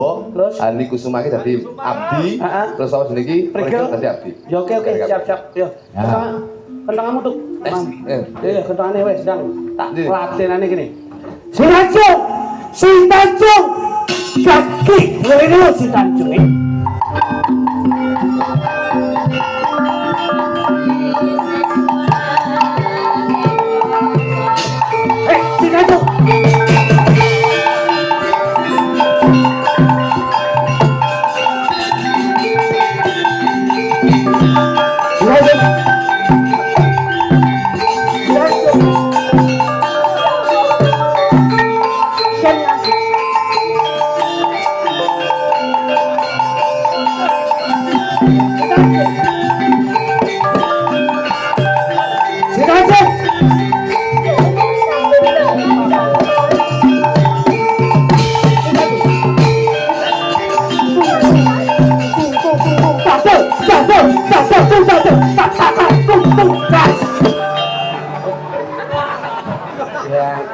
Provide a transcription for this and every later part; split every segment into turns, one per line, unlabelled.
Terus
Ani Kusuma iki dadi abdi, terus sama jenenge Prigel dadi abdi.
Ya oke siap. Yo. Kentanganmu tuh. Iya, kentangane wis ndang. Tak ladenane kene. Si Tanjung. Kaki lho si Tanjung. Si Tanjung.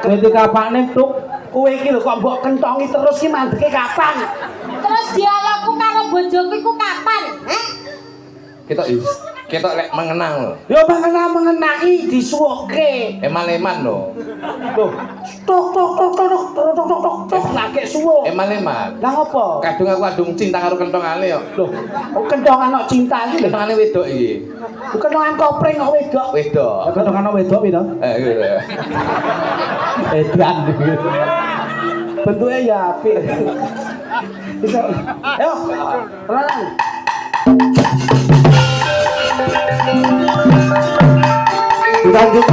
Ketika pakne tuk kowe iki lho kok mbok kentongi terus ki mandeke kapan?
Terus dialogku karo bojoku iku kapan?
Ketok lek mengenang lho.
Yo mengenang iki disuwuke.
Eman-eman lho.
Loh, tok lagi suwuk.
Eman-eman.
Lah ngopo?
Kadung aku adung cinta karo kentongane yo.
Loh, kentongan kok cinta iki lho.
Kentongane wedok iki.
Kentongan kopring kok wedok.
Wedok.
Kentongan wedok piro?
Gitu.
Edan. Bentuknya ya apik. Bisa. Ayo. Perang. Lanjut.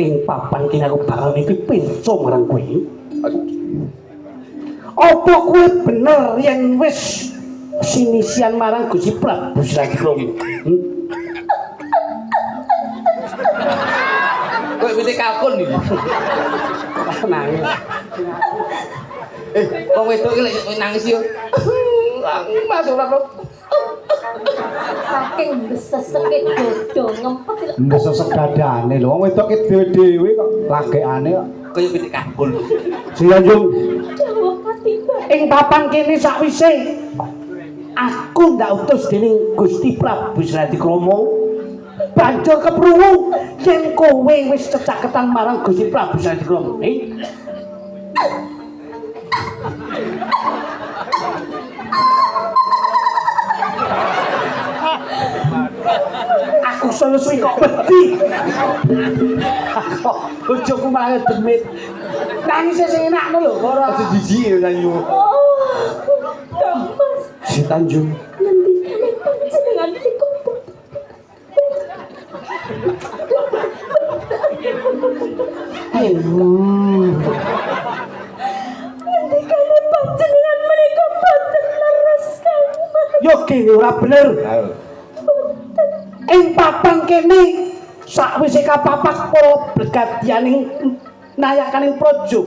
Ing papan kini aku bakal mimpi pinco marang kowe. Apa kowe bener yen wis sinisian marang Gusti Prabu Sragilom?
Kowe mite kalkun iki.
Nangis.
Wong wedok iki lek nangis yo. Mas ora kok.
Saking beseseke dodo ngempet.
Besesek dadane lho, wong wedok ki dhewe-dhewe kok lagekane kok
Kaya mite kalkun.
Si Tanjung.
Jawab katiba.
Ing papan kene sakwise aku ndak utus dening Gusti Prabu Sradikrama banjur keprungu yen kowe wis cecaketan marang Gusti Prabu Sradikrama. Aku suwi kok wedi. Kok bojoku malah demit. Nangis sing enak lho, ora
Jijik nyanyi.
Si Tanjung.
Ngendikane panjenengan iku. Ngendikane panjenengan menika boten leres Kang.
Yo kene ora bener. Ing papan kene sakwise kapapat para begadianing nayakaning praja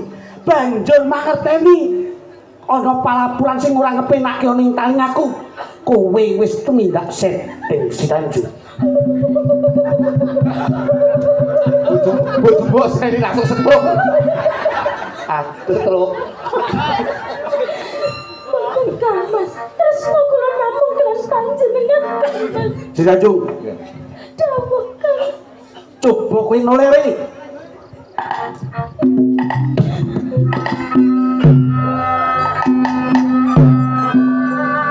banjur mangerteni ana palapuran sing ora ngepenake ning talingaku. Kowe wis tumindak setting Si Tanjung.
Bos ini langsung setruk. Setruk.
Kang Mas, tresno kula namung kelas panjenengan Kang Mas.
Si Tanjung.
Dawuh Kang.
Coba kowe nolere.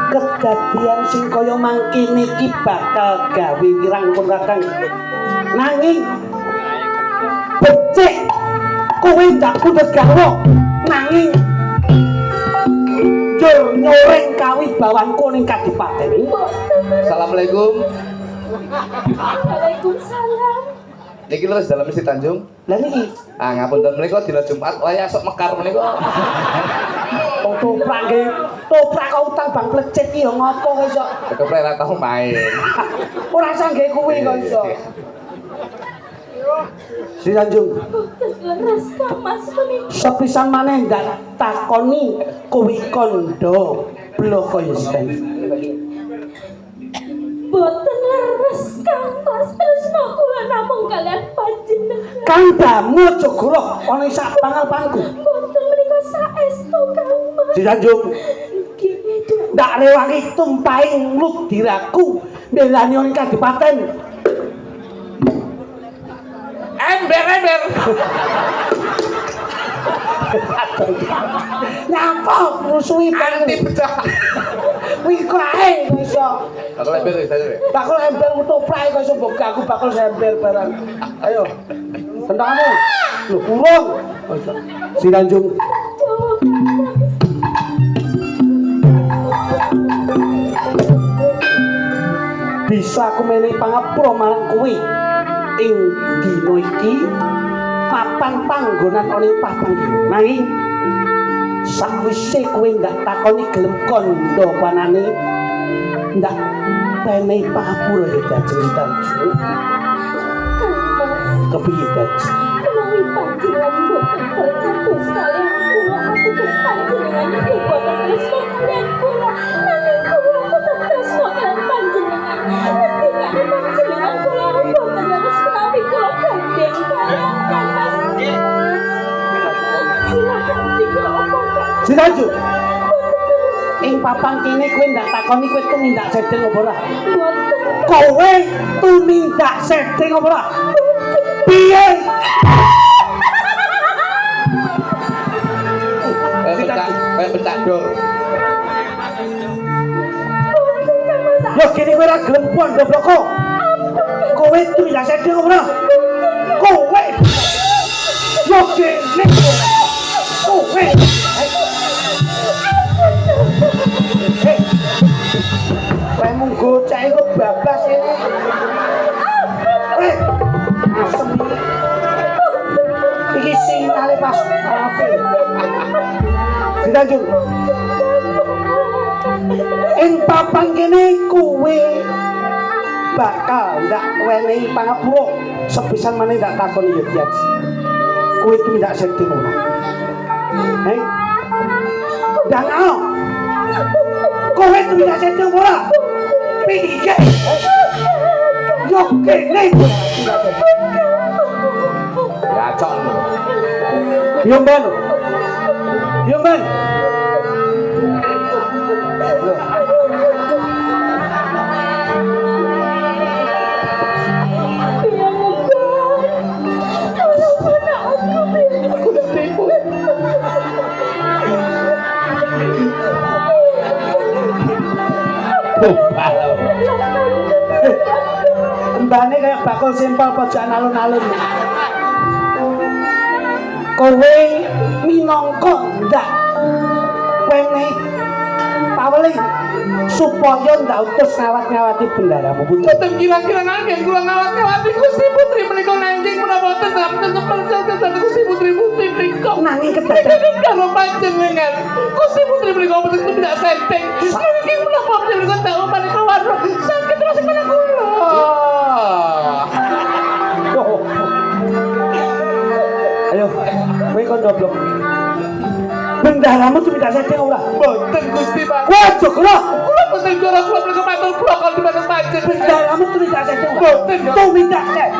Kedadian sing kaya mangkene iki bakal gawe wirangkun Kakang. Nanging becik kowe ndak kudet gawa nanging jur nyoreng kawibawanku ning kadipaten iki.
Assalamualaikum.
Waalaikumsalam.
Niki lho dalam Si Tanjung.
Lah niki
Ngapunten menika dina Jumat waya sok mekar menika.
toprak nggih. Toprak kok utang bang plecet iki ya ngopo kok iso.
Keprek ora tau main.
Ora usah nggih kuwi kok iso. Si Tanjung.
Leres Kang Mas menika.
Sepisan maneh ndak takoni kowe kandha bloko ya Si Tanjung.
Boten leres Kang Mas tresno kula namung namung kalian panjenengan.
Kandamu aja goroh ana ing sak pangalpanku.
Mboten menika saestu Kang Mas.
Disanjung
Nggih, Duk.
ndak rewangi tumpaing ludiraku mbelani ning kadipaten. Ember. Nyapa musuhi
Anti pecah.
Wih kok ae iso.
Aku ember saya.
Bakal ember utoprak kok iso mbok aku bakal ember barang. Ayo. Tentangmu. Lho urung. Si Tanjung. Bisa aku menehi pangapura marang kowe ing dina iki papan panggonan ana ing papan iki. Nanging sakwise kowe ndak takoni gelem kandha panane ndak menehi pangapura ya Kanjeng Tanjung. Kepiye Kanjeng?
Menawi panjenengan boten percados kalian kula ateges panjenengan iki boten tresno kalian kula. Nanging kula tetep tresno kalian panjenengan. Ngendikane panjenengan kula boten harus menawi kula gandeng kalian Kang Mas. Silakan dikira
Si Tanjung. Ing papan kene kowe ndak takoni kowe tumindak sedeng apa ora?
boten
Kowe tumindak sedeng apa ora? Piye?
Kayak pecah dor.
Lho kene kowe ora gelem pondo bloko. Kowe tumindak sedeng apa ora? Kowe. Lho kene kowe. Kowe mung gocek iku bablas ini. Asem iki sinyale pas alafil. Ditanjung. Ing papan kene kowe bakal ndak wenehi pangapura sepisan maneh ndak takoni ya Dias. Kowe tumindak sedeng ora? Hei. Dan kowe tumindak sedeng ora? Piye? Yo kene.
Ya cok.
Yo ben. Yo ben. Kembane kayak bakul simpel pojokan alun-alun. Kowe minangka ndak wenehi paweling supaya ndak utus ngawat-ngawati bendaramu.
Boten kira-kira nanging kula ngawat-ngawati Gusti Putri menika nanging menapa boten sampun kepercayaan Gusti Putri menika.
Nanging
Menika
kedadak
karo panjenengan. Gusti Putri menika boten tidak senteng. Nanging menapa menika tak umpan keluar. Sakit terus kepala kula.
ayo, kowe kon doblok. Bendaramu tuh tidak sedeng ora?
Boten Gusti Pak.
Waduh, kula.
Kula boten kira kula menika matur blokon di mana panjenengan.
Bendaramu tuh tidak sedeng ora?
Boten.
Tuh tidak sedeng.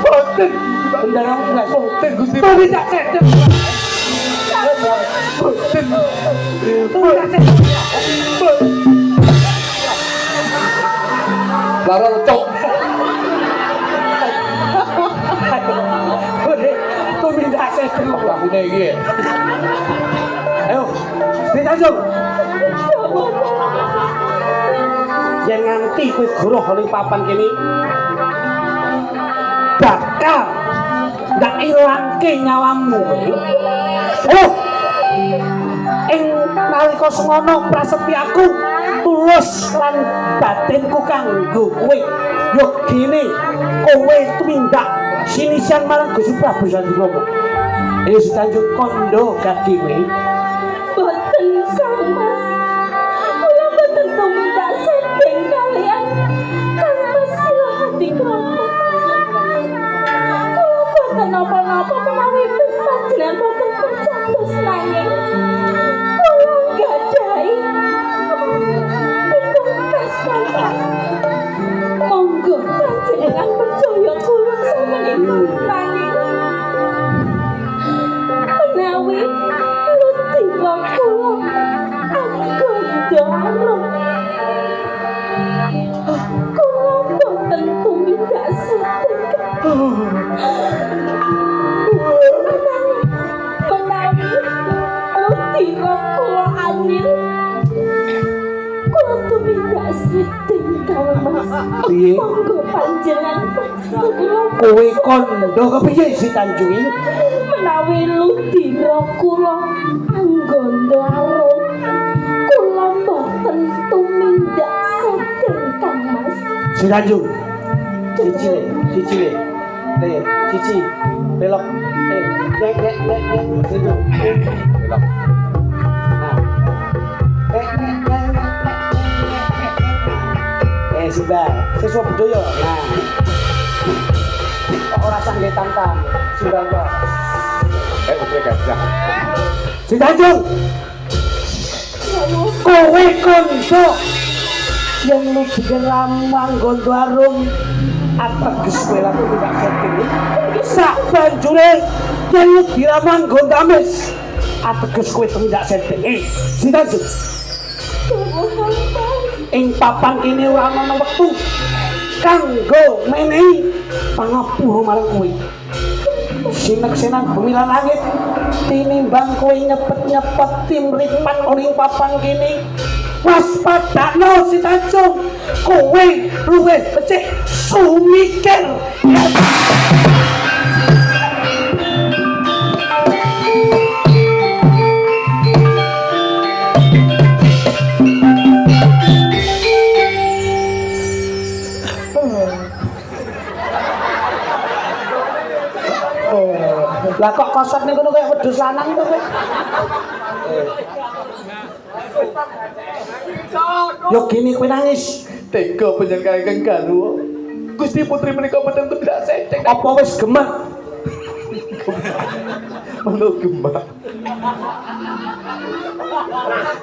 Boten.
Bendaramu tidak sedeng.
Boten Gusti
Tuh tidak sedeng.
Boten.
Tuh tidak sedeng.
Lara cok.
Tuh tidak sedeng.
Lakune iki.
Ayo, Ditanjung. Yen nganti kowe goroh ning papan kene bakal ndak ilangke nyawamu. Oh. Ing nalika semono prasetyaku tulus lan batinku kanggo kowe. Yo gene kowe tumindak sinisian marang Gusti Prabu Sandromo. Ayo Ditanjung kondo kaki kowe.
boten Kang Mas. Kula boten tumindak sedeng kalian Kang Mas. Silakan dikerompok. Kula boten napa-napa menawi panjenengan boten percados nanging kula gadhahi pitukas Kang Mas. Monggo panjenengan percaya kula samenika nanging menawi lutira kula anggondarung kula boten tumindak sedekah menawi lutira kula angin kula tumindak sedekah Mas
Piye?
monggo panjenengan kula
Kowe kondo kepiye si Tanjung?
menawi lutira kula anggondarung kula boten tumindak sedekah Mas
Si Tanjung. Cici le. Le, cici. Belok. Nek. Situ. Belok. Nah. Sudah. Siswa budaya. Nah. Ora sangge tantang. Sudah kok.
Putri Gajah.
Si Tanjung. Kowe kondo yang lu digeram manggon warung ateges kowe lak tidak sedih sak banjure yang lu digeram manggon dames ateges kowe tidak sedih Si Tanjung ing papan kene ora ana wektu kanggo menehi pangapura marang kowe sinek-sinak bumi lan langit tinimbang kowe nyepet-nyepet tim ripat ning papan kene waspadakno Si Tanjung kowe luwih becik sumikir lah kok kosot ning kono kaya wedhus lanang to kowe yo gini kowe nangis
Tega penjaga ingkang garwa. Gusti putri menika boten tidak sedek.
apa wis gemek
Melu gemak.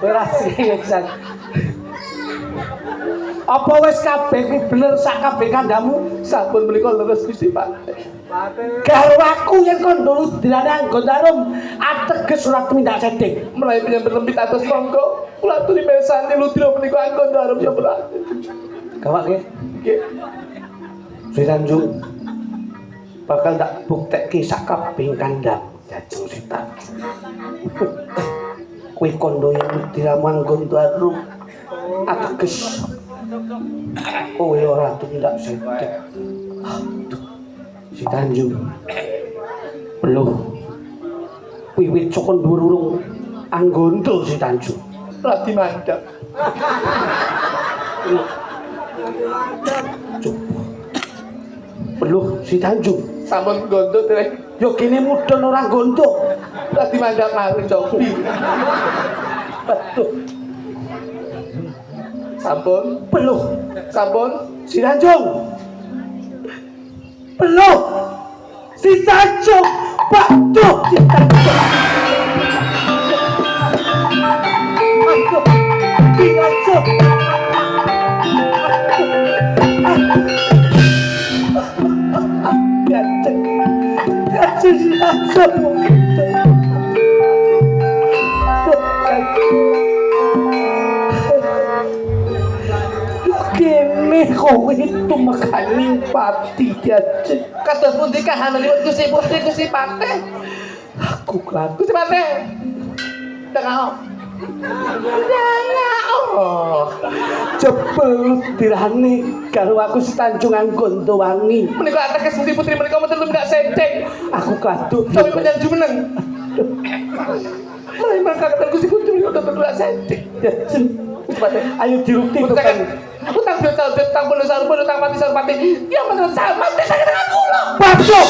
ora serius apa wis kabeh kuwi bener sak kabeh kandhamu
Sampun menika leres Gusti Pak.
garwaku yen kondo dilane anggondarum ateges ora tumindak sedek
Mulai penyambet lembit atas monggo. Kula aturi mesane lutira menika anggondarum ya Pak.
gawake
Nggih.
Si Tanjung bakal tak buktekke sak kabeh kandhang jajeng Si Tanjung kowe kondo yen diramu anggondarum ateges kowe ora tumindak sedek Si Tanjung beluh wiwit saka dhuwur urung anggondo Si Tanjung
Radi mandap.
beluh Si Tanjung
Sampun gondo dereng
yo kene mudhun ora gondo
radi mandap malih cobi.
betul
Sampun,
beluh
sampun.
Si Tanjung beluh Si Tanjung betul Si Tanjung aduh Si Tanjung ganteng Si Tanjung kene kowe tumekaning pati jajeng
Kados pundi kahananipun Gusti Putri Gusti Patih?
aku klan
Gusti Patih. Tengah. Oh.
jebel dirane karo aku Si Tanjung anggondo wangi
Menika ateges Gusti Putri menika mboten tidak sedek.
aku kaduk
Sampai penyanju meneng. Mulai mangkatan Gusti Putri menika mboten tidak sedek.
jajeng
Gusti Patih.
ayo dirukti
Utang utang dosa utang pun dosa pun utang mati sarpati. Ya bener sama mati sakit dengan kula.
Basuh.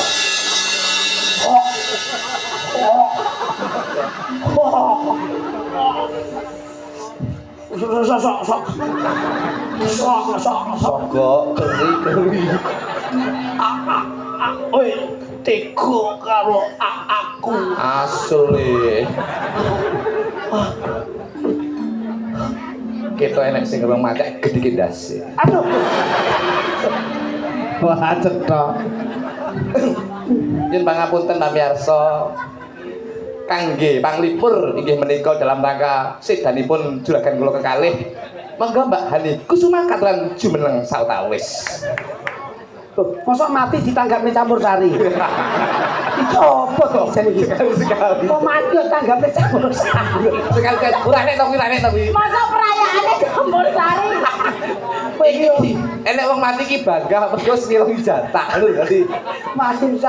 Kok keri.
Oi, teko karo aku.
Asli. Kita enak sing ngrong macak gede ndase.
Aduh. Wah, cetha.
Yen pangapunten pamirsa. Kangge panglipur inggih menika dalam rangka sedanipun juragan kula kekalih. Monggo Mbak Hani Kusuma katuran jumeneng sautawis.
Mosok mati ditanggapne campur sari. Iki opo to jane iki?
Sekali.
Kok mati tanggapne campur sari.
Sekali kurang nek to kuwi.
Masa perayaannya campur sari.
Iki enek wong mati ki bangga mergo ngilongi jatah lho dadi
Mati